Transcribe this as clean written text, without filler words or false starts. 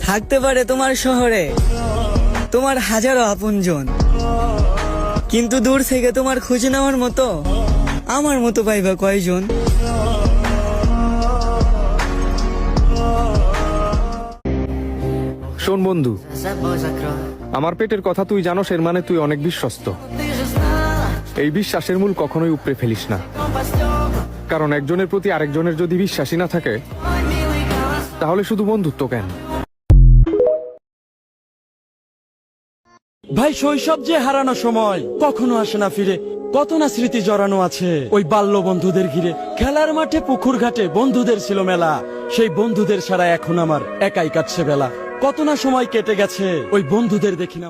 থাকতে পারে তোমার শহরে তোমার হাজারো আপনজন, কিন্তু দূর থেকে তোমার খোঁজ নেওয়ার মতো আমার মতো পাইবা কয়জন? শোন বন্ধু, আমার পেটের কথা তুই জানোস, এর মানে তুই অনেক বিশ্বস্ত। এই বিশ্বাসের মূল কখনোই উপড়ে ফেলিস না, কারণ একজনের প্রতি আরেকজনের যদি বিশ্বাসই না থাকে তাহলে শুধু বন্ধুত্ব কেন? ভাই, শৈশব যে হারানো সময় কখনো আসে না ফিরে। কত না স্মৃতি জড়ানো আছে ওই বাল্য বন্ধুদের ঘিরে। খেলার মাঠে পুকুর ঘাটে বন্ধুদের ছিল মেলা, সেই বন্ধুদের ছাড়া এখন আমার একাই কাটছে বেলা। কত না সময় কেটে গেছে ওই বন্ধুদের দেখি না।